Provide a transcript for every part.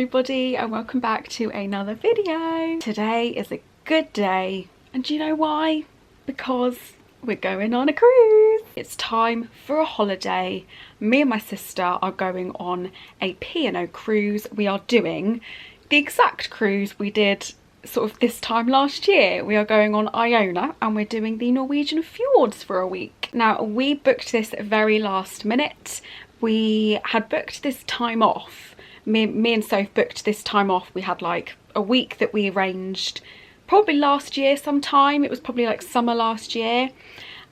everybody, and welcome back to another video. Today is a good day, and do you know why? Because we're going on a cruise. It's time for a holiday. Me and my sister are going on a P&O cruise. We are doing the exact cruise we did sort of this time last year. We are going on Iona and we're doing the Norwegian Fjords for a week. Now, we booked this very last minute. We had booked this time off. Me and Soph booked this time off. We had like a week that we arranged probably last year sometime. It was probably like summer last year.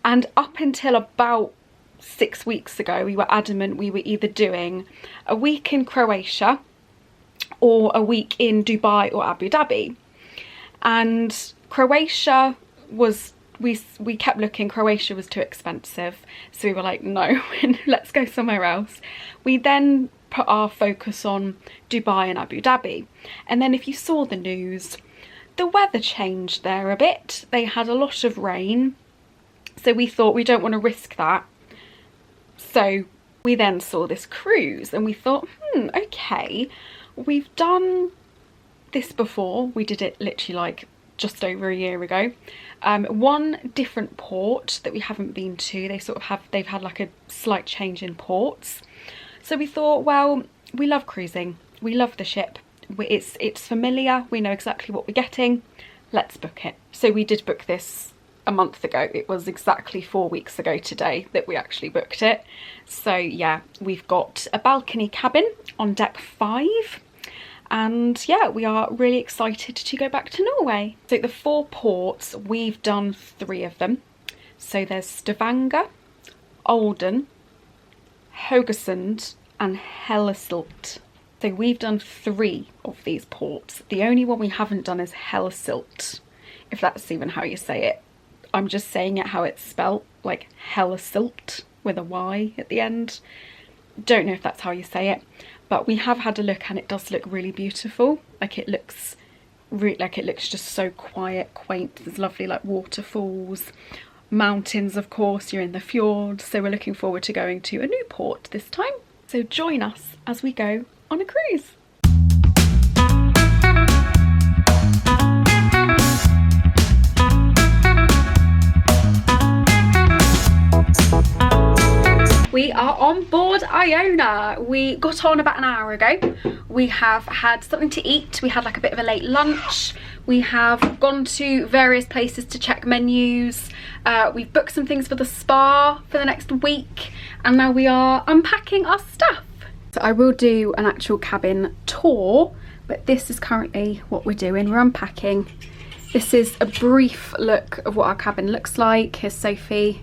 And up until about 6 weeks ago, we were adamant we were either doing a week in Croatia or a week in Dubai or Abu Dhabi. And Croatia was, we kept looking, Croatia was too expensive. So we were like, no, let's go somewhere else. We then put our focus on Dubai and Abu Dhabi. And then if you saw the news, the weather changed there a bit. They had a lot of rain. So we thought we don't want to risk that. So we then saw this cruise and we thought, okay, we've done this before. We did it literally like just over a year ago. One different port that we haven't been to. They've had like a slight change in ports. So we thought, well, we love cruising. We love the ship. It's familiar. We know exactly what we're getting. Let's book it. So we did book this a month ago. It was exactly 4 weeks ago today that we actually booked it. So yeah, we've got a balcony cabin on deck 5. And yeah, we are really excited to go back to Norway. So the 4 ports, we've done 3 of them. So there's Stavanger, Olden, Haugesund and Hellesylt. So we've done 3 of these ports. The only one we haven't done is Hellesylt, if that's even how you say it. I'm just saying it how it's spelt, like Hellesylt with a Y at the end. Don't know if that's how you say it, but we have had a look and it does look really beautiful. Like it looks just so quiet, quaint. There's lovely like waterfalls, mountains, of course. You're in the fjords, so we're looking forward to going to a new port this time. So join us as we go on a cruise. We are on board Iona. We got on about an hour ago. We have had something to eat. We had like a bit of a late lunch. We have gone to various places to check menus. We've booked some things for the spa for the next week. And now we are unpacking our stuff. So I will do an actual cabin tour, but this is currently what we're doing. We're unpacking. This is a brief look of what our cabin looks like. Here's Sophie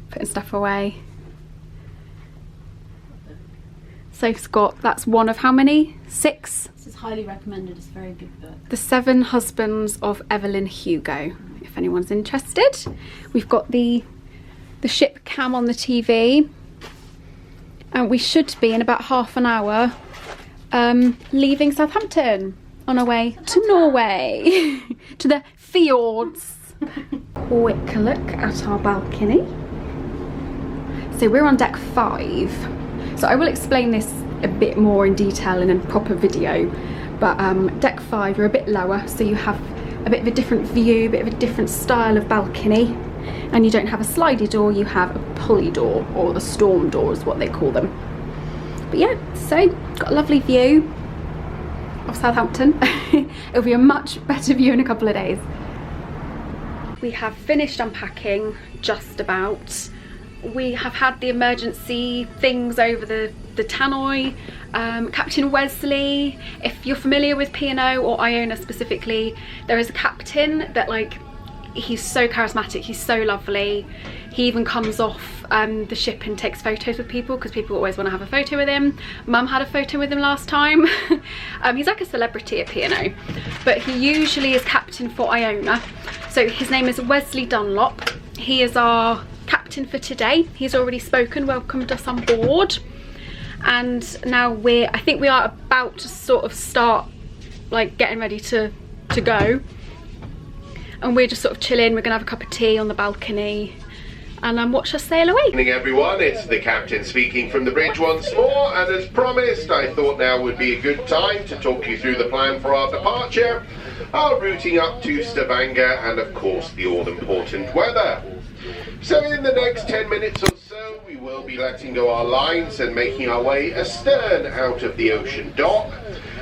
putting stuff away. Soph's got, that's one of how many? 6? This is highly recommended, it's a very good book. The 7 Husbands of Evelyn Hugo, if anyone's interested. We've got the ship cam on the TV. And we should be in about half an hour leaving Southampton on our way to Norway, to the Fjords. Quick look at our balcony. So we're on deck 5. So I will explain this a bit more in detail in a proper video, but deck 5, you're a bit lower, so you have a bit of a different view, a bit of a different style of balcony, and you don't have a slidey door, you have a pulley door, or the storm door is what they call them. But yeah, so got a lovely view of Southampton. It'll be a much better view in a couple of days. We have finished unpacking, just about. We have had the emergency things over the tannoy. Captain Wesley, if you're familiar with P&O or Iona specifically, there is a captain that like, he's so charismatic, he's so lovely. He even comes off the ship and takes photos with people because people always want to have a photo with him. Mum had a photo with him last time. He's like a celebrity at P&O, but he usually is captain for Iona. So his name is Wesley Dunlop. He is our captain for today. He's already spoken, welcomed us on board, and now I think we are about to sort of start like getting ready to go, and we're just sort of chilling. We're gonna have a cup of tea on the balcony. and watch us sail away. Good evening everyone, it's the captain speaking from the bridge once more, and as promised I thought now would be a good time to talk you through the plan for our departure, our routing up to Stavanger, and of course the all-important weather. So in the next 10 minutes or so we will be letting go our lines and making our way astern out of the ocean dock.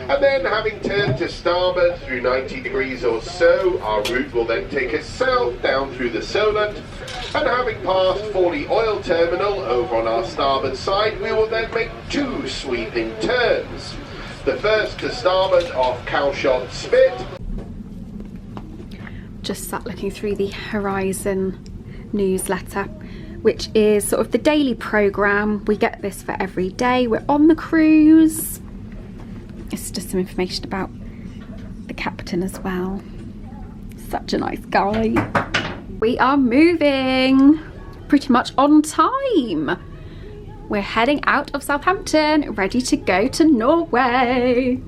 And then, having turned to starboard through 90 degrees or so, our route will then take us south down through the Solent, and having passed Forley Oil Terminal over on our starboard side, we will then make 2 sweeping turns. The first to starboard off Cowshot Spit. Just sat looking through the Horizon newsletter, which is sort of the daily programme. We get this for every day. We're on the cruise. It's just some information about the captain as well. Such a nice guy. We are moving pretty much on time. We're heading out of Southampton, ready to go to Norway.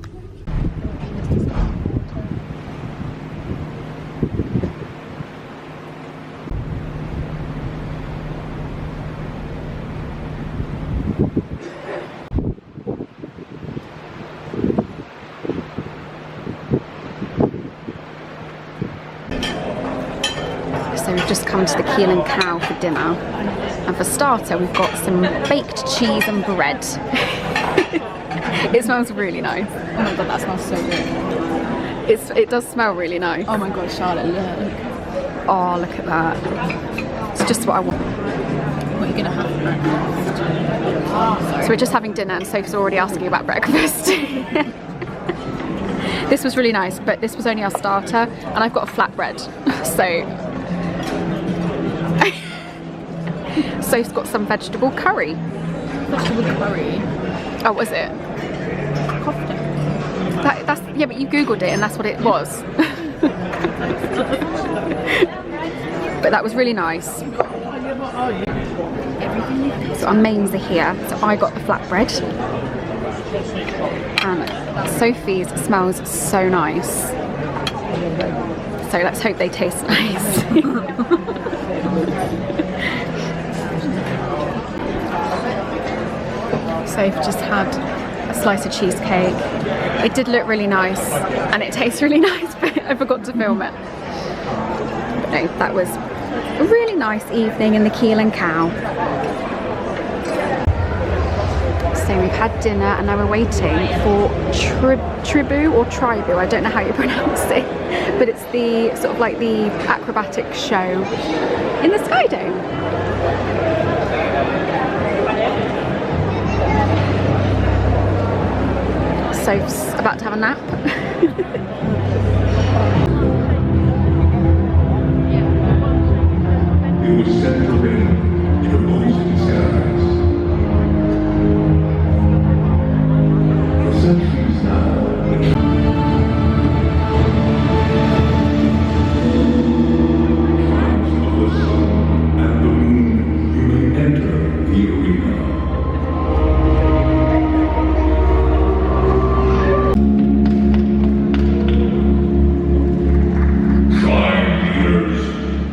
So we've just come to the Keel and Cow for dinner, and for starter we've got some baked cheese and bread. It smells really nice. Oh my god, that smells so good. It does smell really nice. Oh my god, Charlotte, look. Oh, look at that. It's just what I want. What are you gonna have for breakfast? So we're just having dinner and Sophie's already asking about breakfast. This was really nice, but this was only our starter, and I've got a flatbread. So Soph's got some vegetable curry. Vegetable curry? Oh, was it? Kofta. That's yeah, but you googled it and that's what it was. But that was really nice. So our mains are here. So I got the flatbread, and Sophie's smells so nice. So let's hope they taste nice. Soph just had a slice of cheesecake. It did look really nice and it tastes really nice, but I forgot to film it. But no, that was a really nice evening in the Keel and Cow. So we've had dinner and now we're waiting for Tribu, I don't know how you pronounce it, but it's the sort of like the acrobatic show in the Sky Dome. Soph's about to have a nap. It was set to rain in the blazing skies. For centuries now, the tribes of the sun and the moon, you may enter the arena.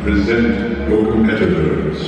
Present your competitors.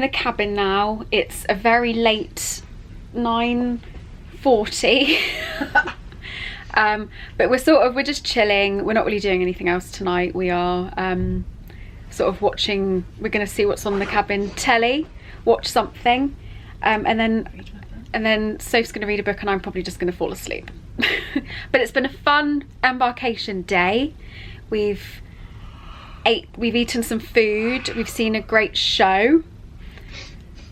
the cabin now. It's a very late 9:40. But we're just chilling. We're not really doing anything else tonight. We are sort of watching, we're going to see what's on the cabin telly, watch something, and then Soph's going to read a book and I'm probably just going to fall asleep. But it's been a fun embarkation day. We've eaten some food, we've seen a great show,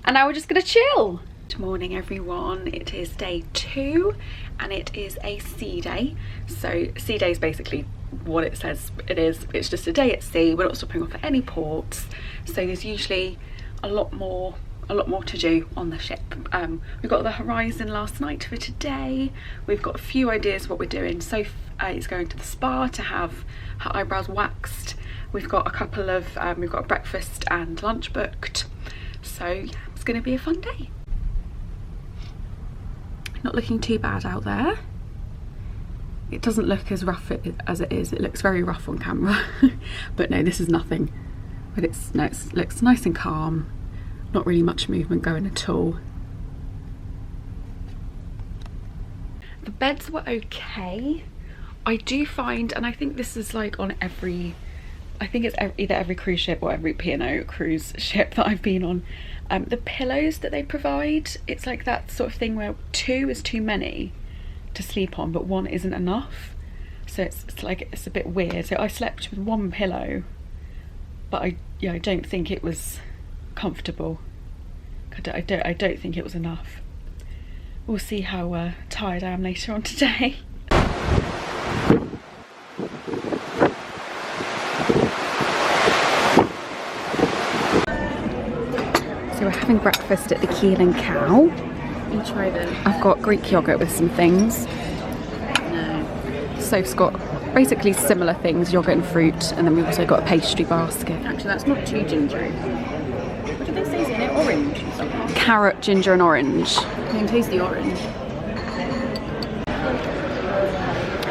and now we're just going to chill. Good morning everyone, it is day 2 and it is a sea day. So sea day is basically what it says it is. It's just a day at sea. We're not stopping off at any ports, so there's usually a lot more to do on the ship. We got the horizon last night for today. We've got a few ideas what we're doing. Soph is going to the spa to have her eyebrows waxed. We've got a couple of we've got a breakfast and lunch booked, so yeah, it's going to be a fun day. Not looking too bad out there. It doesn't look as rough as it is. It looks very rough on camera. But no, this is nothing. But it looks nice and calm. Not really much movement going at all. The beds were okay. I do find, and I think this is like on every, I think it's either every cruise ship or every P&O cruise ship that I've been on, the pillows that they provide, it's like that sort of thing where 2 is too many to sleep on, but 1 isn't enough. So it's like, it's a bit weird. So I slept with 1 pillow, but I don't think it was comfortable. I don't think it was enough. We'll see how tired I am later on today. So we're having breakfast at the Keel and Cow. You try them. I've got Greek yogurt with some things. No. Soph's got basically similar things, yogurt and fruit, and then we've also got a pastry basket. Actually, that's not too gingery. What did they say is in it? Orange or something? Carrot, ginger and orange. I can taste the orange.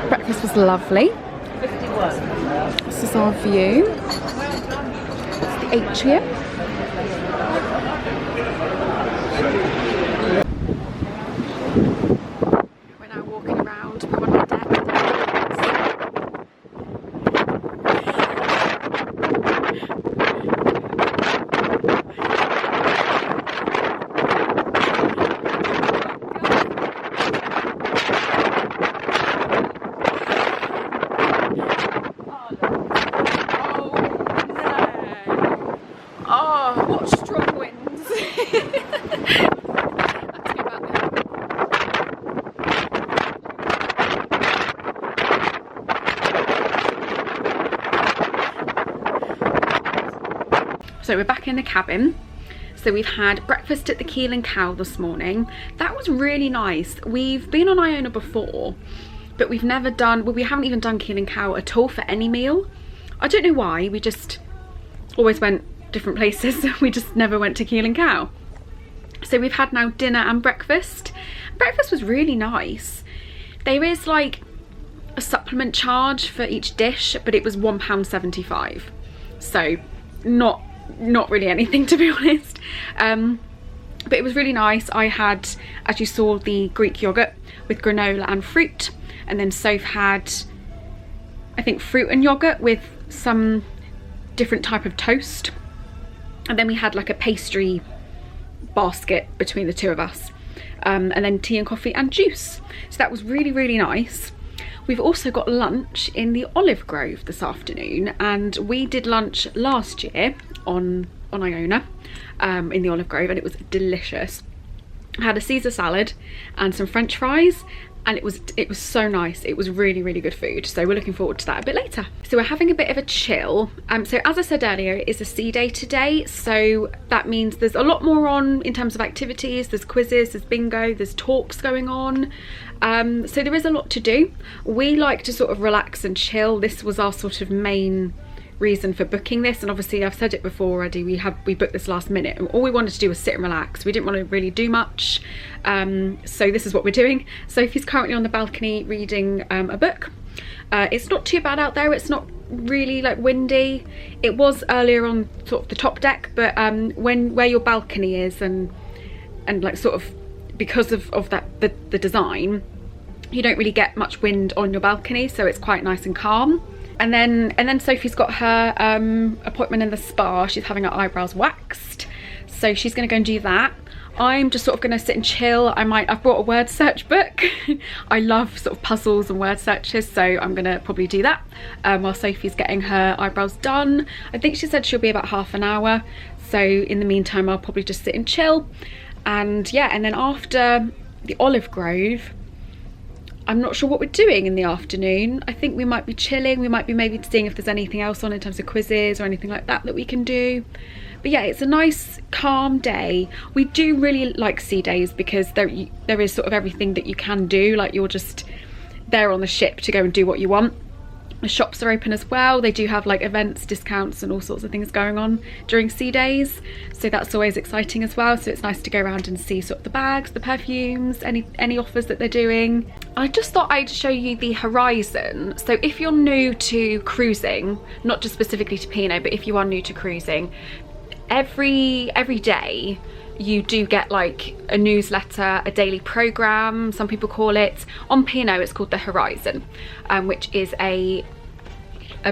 Breakfast was lovely. 51. This is our view. It's the atrium. We're now walking around. We're on the deck. Oh, what strong winds. So we're back in the cabin. So we've had breakfast at the Keel and Cow this morning. That was really nice. We've been on Iona before, but we've never done, well, we haven't even done Keel and Cow at all for any meal. I don't know why, we just always went different places. We just never went to Keel and Cow. So we've had now dinner and breakfast. Breakfast was really nice. There is like a supplement charge for each dish, but it was £1.75. So not really anything, to be honest. But it was really nice. I had, as you saw, the Greek yogurt with granola and fruit, and then Soph had, I think, fruit and yogurt with some different type of toast, and then we had like a pastry basket between the two of us, and then tea and coffee and juice. So that was really nice. We've also got lunch in the Olive Grove this afternoon, and we did lunch last year on Iona in the Olive Grove, and it was delicious. I had a Caesar salad and some French fries, and it was so nice. It was really good food, so we're looking forward to that a bit later. So we're having a bit of a chill. So as I said earlier, it is a sea day today, so that means there's a lot more on in terms of activities. There's quizzes, there's bingo, there's talks going on. So there is a lot to do. We like to sort of relax and chill. This was our sort of main reason for booking this, and obviously I've said it before already, we booked this last minute, and all we wanted to do was sit and relax. We didn't want to really do much, so this is what we're doing. Sophie's currently on the balcony reading a book. It's not too bad out there. It's not really like windy. It was earlier on sort of the top deck, but where your balcony is and like sort of because of that the design, you don't really get much wind on your balcony, so it's quite nice and calm. And then Sophie's got her appointment in the spa. She's having her eyebrows waxed, so she's going to go and do that. I'm just sort of going to sit and chill. I've brought a word search book. I love sort of puzzles and word searches, so I'm going to probably do that while Sophie's getting her eyebrows done. I think she said she'll be about half an hour, so in the meantime I'll probably just sit and chill. And yeah, and then after the olive grove, I'm not sure what we're doing in the afternoon. I think we might be chilling. We might be maybe seeing if there's anything else on in terms of quizzes or anything like that we can do. But yeah, it's a nice calm day. We do really like sea days because there is sort of everything that you can do. Like, you're just there on the ship to go and do what you want. The shops are open as well. They do have like events, discounts and all sorts of things going on during sea days, so that's always exciting as well. So it's nice to go around and see sort of the bags, the perfumes, any offers that they're doing. I just thought I'd show you the horizon. So if you're new to cruising, not just specifically to Pinot, but if you are new to cruising, every day you do get like a newsletter, a daily program, some people call it. On Pinot it's called the Horizon, which is a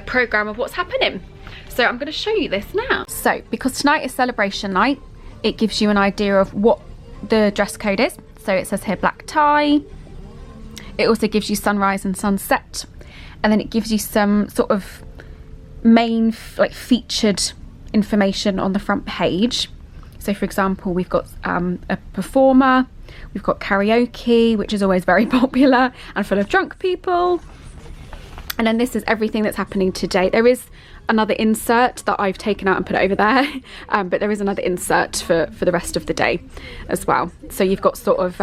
program of what's happening. So I'm going to show you this now. So because tonight is celebration night, it gives you an idea of what the dress code is. So it says here black tie. It also gives you sunrise and sunset, and then it gives you some sort of main like featured information on the front page. So for example, we've got a performer, we've got karaoke, which is always very popular and full of drunk people. And then this is everything that's happening today. There is another insert that I've taken out and put it over there, but there is another insert for the rest of the day as well. So you've got sort of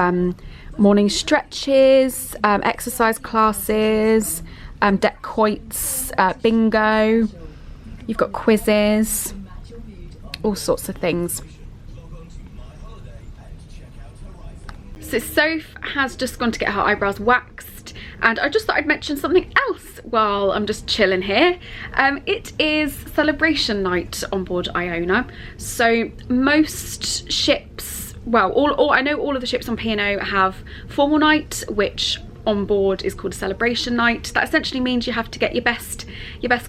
morning stretches, exercise classes, deck quoits, bingo, you've got quizzes, all sorts of things. So Soph has just gone to get her eyebrows waxed, and I just thought I'd mention something else while I'm just chilling here. It is celebration night on board Iona. So most ships, well, I know all of the ships on P&O have formal night, which on board is called a celebration night. That essentially means you have to get your best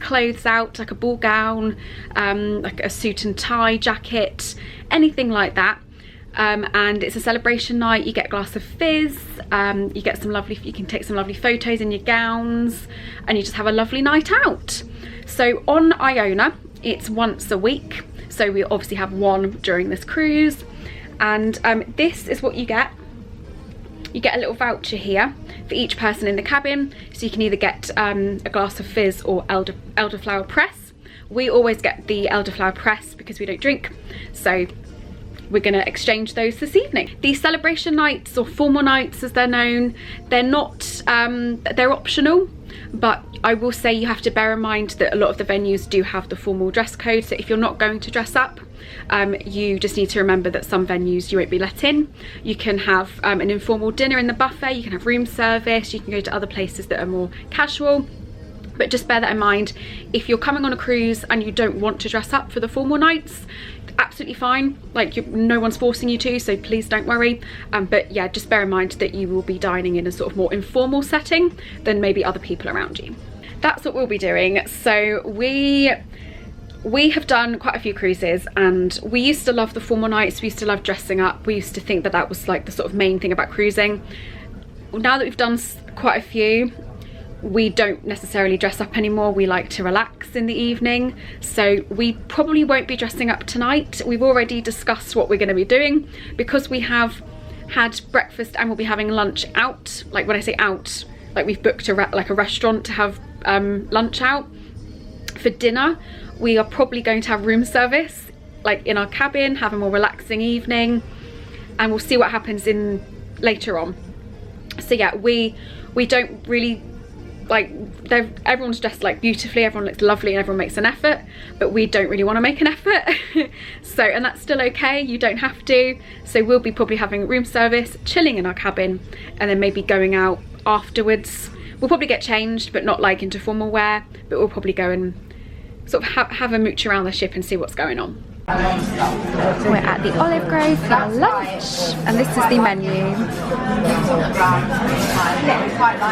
clothes out, like a ball gown, like a suit and tie jacket, anything like that. And it's a celebration night. You get a glass of fizz, you get you can take some lovely photos in your gowns, and you just have a lovely night out. So on Iona it's once a week, so we obviously have one during this cruise, and this is what you get. You get a little voucher here for each person in the cabin, so you can either get a glass of fizz or elderflower press. We always get the elderflower press because we don't drink, so we're going to exchange those this evening. These celebration nights, or formal nights as they're known, they're not, they're optional, but I will say you have to bear in mind that a lot of the venues do have the formal dress code. So if you're not going to dress up, you just need to remember that some venues you won't be let in. You can have an informal dinner in the buffet, you can have room service, you can go to other places that are more casual. But just bear that in mind. If you're coming on a cruise and you don't want to dress up for the formal nights, absolutely fine. Like, no one's forcing you to, so please don't worry. But yeah, just bear in mind that you will be dining in a sort of more informal setting than maybe other people around you. That's what we'll be doing. So we have done quite a few cruises, and we used to love the formal nights. We used to love dressing up. We used to think that that was like the sort of main thing about cruising. Now that we've done quite a few, we don't necessarily dress up anymore. We like to relax in the evening, so we probably won't be dressing up tonight. We've already discussed what we're going to be doing, because we have had breakfast and we'll be having lunch out. Like, when I say out, like we've booked a restaurant to have lunch out. For dinner we are probably going to have room service, like in our cabin, have a more relaxing evening, and we'll see what happens in later on. So yeah, we don't really like, everyone's dressed like beautifully, everyone looks lovely and everyone makes an effort, but we don't really want to make an effort. So, and that's still okay, you don't have to. So we'll be probably having room service, chilling in our cabin, and then maybe going out afterwards. We'll probably get changed, but not like into formal wear, but we'll probably go and sort of have a mooch around the ship and see what's going on. We're at the Olive Grove for lunch, and this is the menu.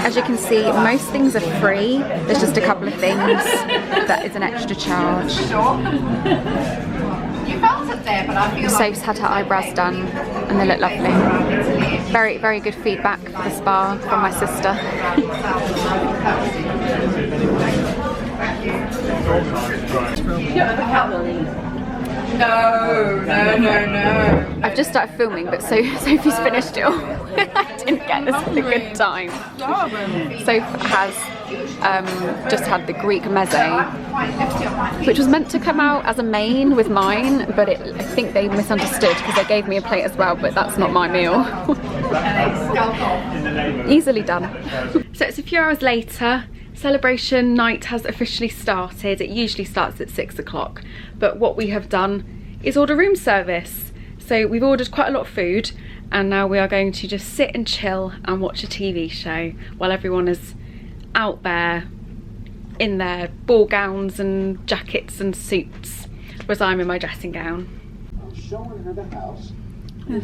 As you can see, most things are free. There's just a couple of things that is an extra charge. Soph's had her eyebrows done and they look lovely. Very, very good feedback for the spa from my sister. No. I've just started filming, but Sophie's finished it all. I didn't get this at a good time. Soph has just had the Greek meze, which was meant to come out as a main with mine, but I think they misunderstood because they gave me a plate as well, but that's not my meal. Easily done. So it's a few hours later. Celebration night has officially started. It usually starts at 6 o'clock, but what we have done is order room service. So we've ordered quite a lot of food, and now we are going to just sit and chill and watch a TV show while everyone is out there in their ball gowns and jackets and suits, whereas I'm in my dressing gown.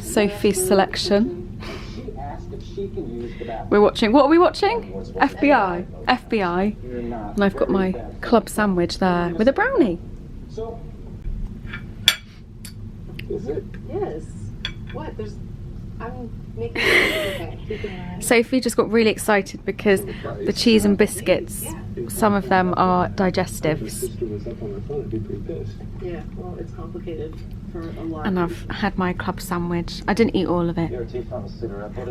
Sophie's selection. We're watching, what are we watching? FBI. And I've got my club sandwich there with a brownie. Is it? Yes. What? I'm making it. Sophie just got really excited because the cheese and biscuits, some of them are digestives. Yeah, well, it's complicated for a lot. And I've had my club sandwich. I didn't eat all of it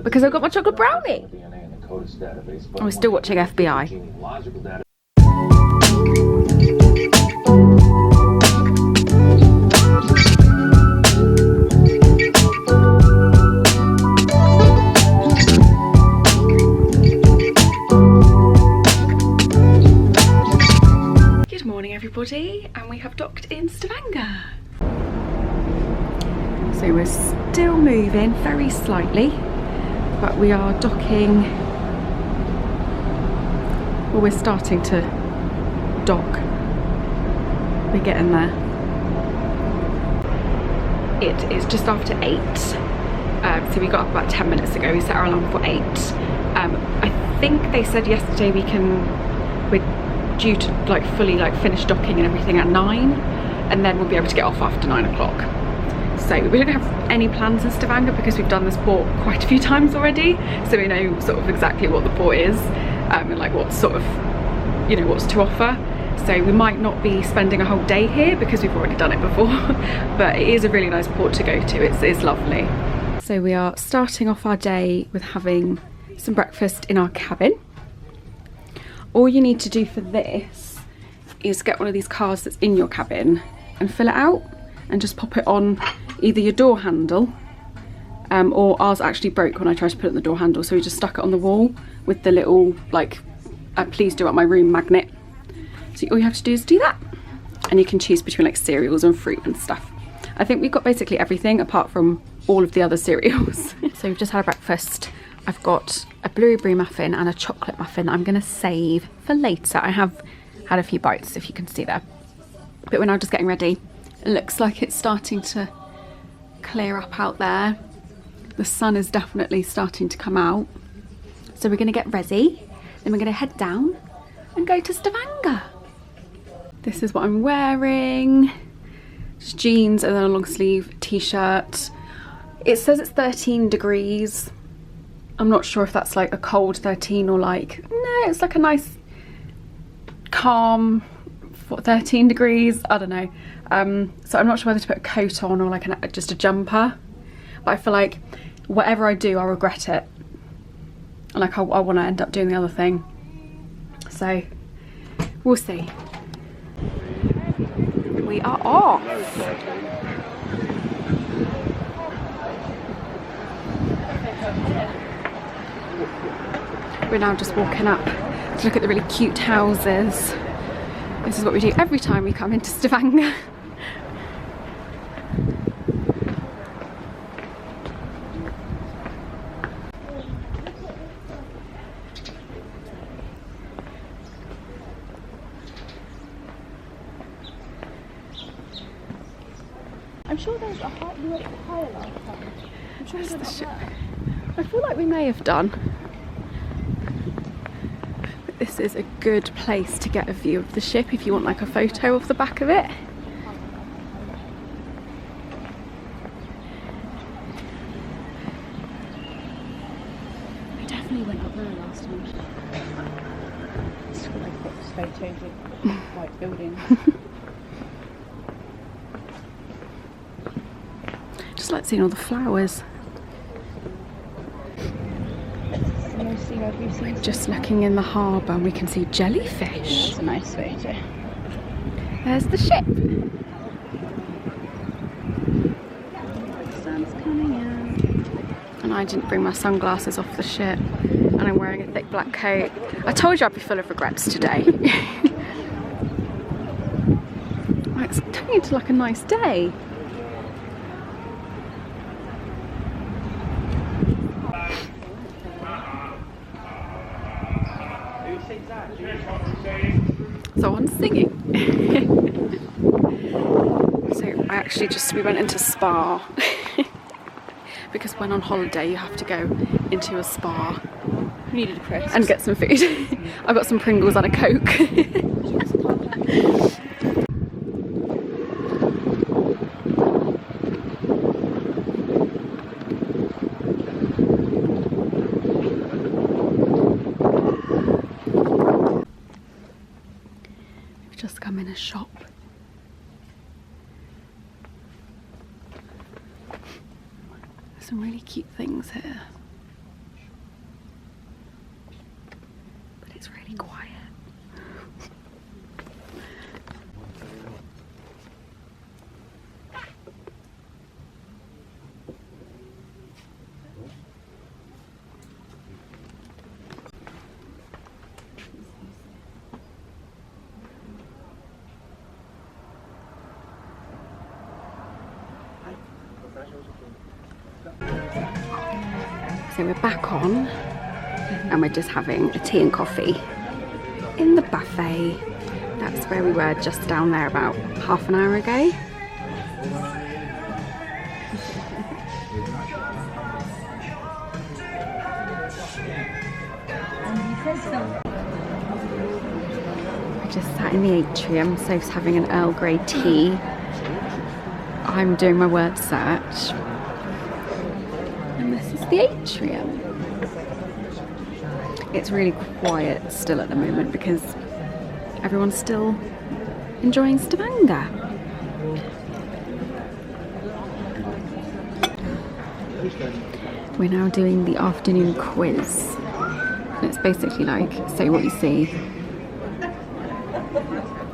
because I've got my chocolate brownie. And we're still watching FBI. Good morning everybody, and we have docked in Stavanger. So we're still moving very slightly, but we are docking, well, we're starting to dock. We're getting there. It is just after 8, so we got up about 10 minutes ago. We set our alarm for 8. I think they said yesterday we're due to like fully finish docking and everything at 9, and then we'll be able to get off after 9 o'clock. So we don't have any plans in Stavanger because we've done this port quite a few times already, so we know sort of exactly what the port is, and like what's sort of, you know, what's to offer. So we might not be spending a whole day here because we've already done it before, but it is a really nice port to go to. It's lovely. So we are starting off our day with having some breakfast in our cabin. All you need to do for this is get one of these cards that's in your cabin and fill it out and just pop it on either your door handle, or ours actually broke when I tried to put it on the door handle, so we just stuck it on the wall with the little like please do at my room magnet. So all you have to do is do that, and you can choose between like cereals and fruit and stuff. I think we've got basically everything apart from all of the other cereals. So we've just had a breakfast. I've got a blueberry muffin and a chocolate muffin that I'm gonna save for later. I have had a few bites, if you can see there, but we're now just getting ready. It looks like it's starting to clear up out there. The sun is definitely starting to come out. So we're gonna get ready, then we're gonna head down and go to Stavanger. This is what I'm wearing. Just jeans and then a long sleeve t-shirt. It says it's 13 degrees. I'm not sure if that's like a cold 13 or like, no, it's like a nice calm 13 degrees, I don't know. So I'm not sure whether to put a coat on or like just a jumper, but I feel like whatever I do I'll regret it, and like I want to end up doing the other thing, so we'll see. We are off. We're now just walking up to look at the really cute houses. This is what we do every time we come into Stavanger. I'm sure there's a high, we went higher last time. I'm sure we That's went the up ship. there. I feel like we may have done. But this is a good place to get a view of the ship if you want like a photo of the back of it. We definitely went up there last time. It's like got this photo of the white building. Just like seeing all the flowers. Just looking in the harbour and we can see jellyfish. That's a nice photo. There's the ship. The sun's coming out. And I didn't bring my sunglasses off the ship and I'm wearing a thick black coat. I told you I'd be full of regrets today. It's turning into like a nice day. Someone's singing. So I actually we went into spa because when on holiday you have to go into a spa We needed a crisp. and get some food. I got some Pringles and a Coke. Just come in a shop. There's some really cute things here. But it's really quiet. So we're back on and we're just having a tea and coffee in the buffet. That's where we were just down there about half an hour ago. I just sat in the atrium, Soph's having an Earl Grey tea. I'm doing my word search. And this is the atrium. It's really quiet still at the moment because everyone's still enjoying Stavanger. We're now doing the afternoon quiz. And it's basically like, say what you see.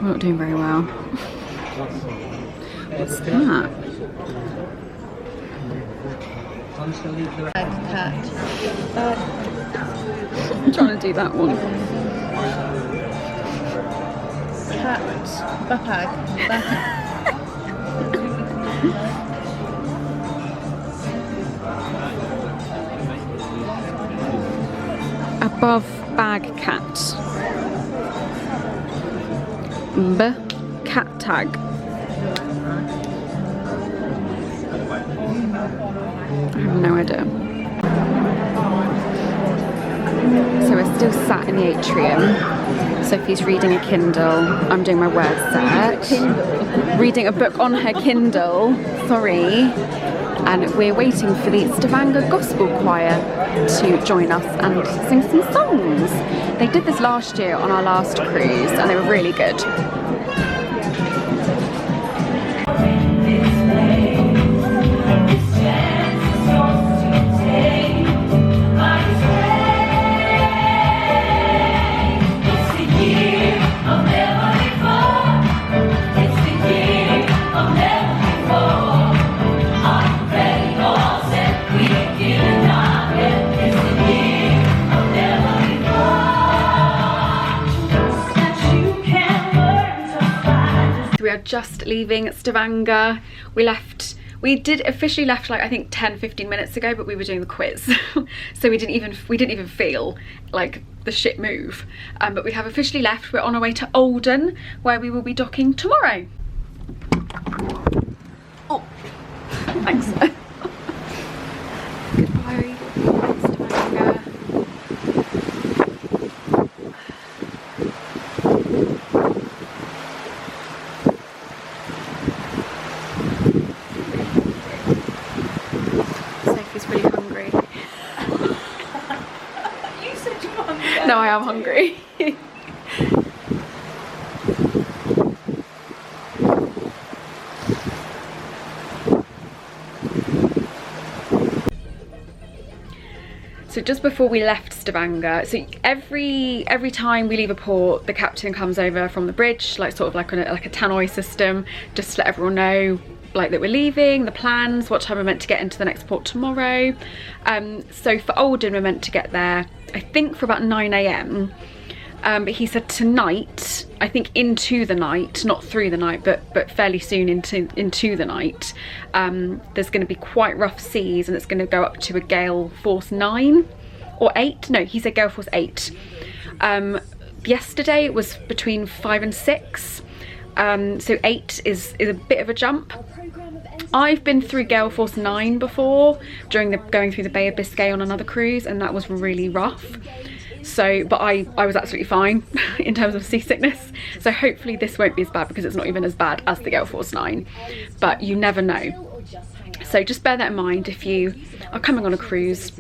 We're not doing very well. What's that? I'm trying to do that one. Above bag cat. Cat tag. I have no idea. So we're still sat in the atrium. Sophie's reading a Kindle. I'm doing my word search. Reading a book on her Kindle. Sorry. And we're waiting for the Stavanger Gospel Choir to join us and sing some songs. They did this last year on our last cruise and they were really good. Just leaving Stavanger. We did officially left like I think 10-15 minutes ago, but we were doing the quiz. So we didn't even feel like the ship move. But we have officially left. We're on our way to Olden, where we will be docking tomorrow. Oh, Thanks. Goodbye, Stavanger. Sophie's really hungry. You said you were hungry. No, I am hungry. So just before we left Stavanger, so every time we leave a port, the captain comes over from the bridge, like sort of like on a tannoy system, just to let everyone know like that we're leaving, the plans, what time we're meant to get into the next port tomorrow. So for Olden, we're meant to get there, I think, for about 9 AM. But he said tonight, I think into the night, not through the night, but fairly soon into the night, there's going to be quite rough seas, and it's going to go up to a gale force 9 or 8. No, he said gale force 8. Yesterday it was between 5 and 6. So 8 is a bit of a jump. I've been through gale force 9 before, going through the Bay of Biscay on another cruise, and that was really rough. So, but I was absolutely fine in terms of seasickness. So hopefully this won't be as bad, because it's not even as bad as the gale force 9. But you never know. So just bear that in mind if you are coming on a cruise.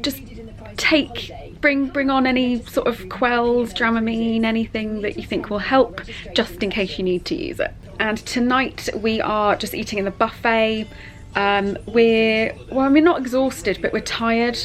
Just bring on any sort of quells, Dramamine, anything that you think will help, just in case you need to use it. And tonight we are just eating in the buffet. We're not exhausted, but we're tired.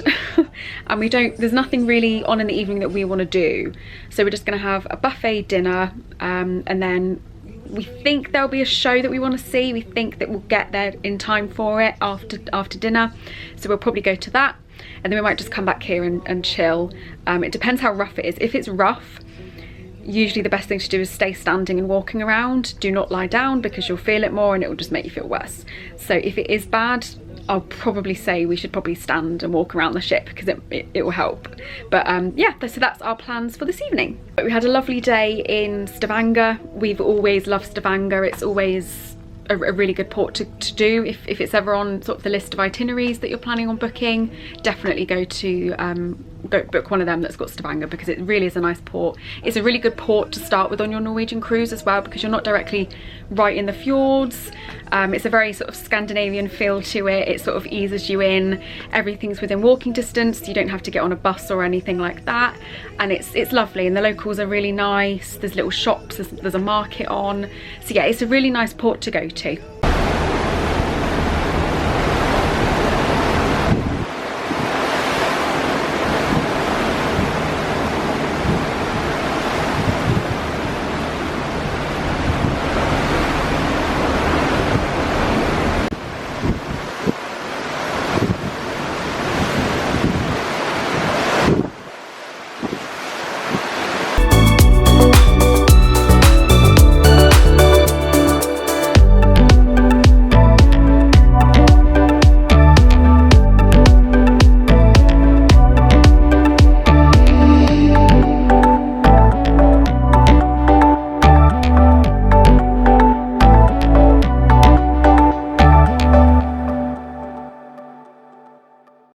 And there's nothing really on in the evening that we want to do. So we're just going to have a buffet dinner, and then we think there'll be a show that we want to see. We think that we'll get there in time for it after dinner. So we'll probably go to that. And then we might just come back here and chill. It depends how rough it is. If it's rough, usually the best thing to do is stay standing and walking around. Do not lie down, because you'll feel it more and it will just make you feel worse. So if it is bad, I'll probably say we should probably stand and walk around the ship, because it will help. But yeah, so that's our plans for this evening. But we had a lovely day in Stavanger. We've always loved Stavanger. It's always a really good port to do. If it's ever on sort of the list of itineraries that you're planning on booking, definitely go book one of them that's got Stavanger, because it really is a nice port. It's a really good port to start with on your Norwegian cruise as well, because you're not directly right in the fjords. It's a very sort of Scandinavian feel to it. It sort of eases you in. Everything's within walking distance. You don't have to get on a bus or anything like that. And it's lovely, and the locals are really nice. There's little shops, there's a market on. So yeah, it's a really nice port to go to.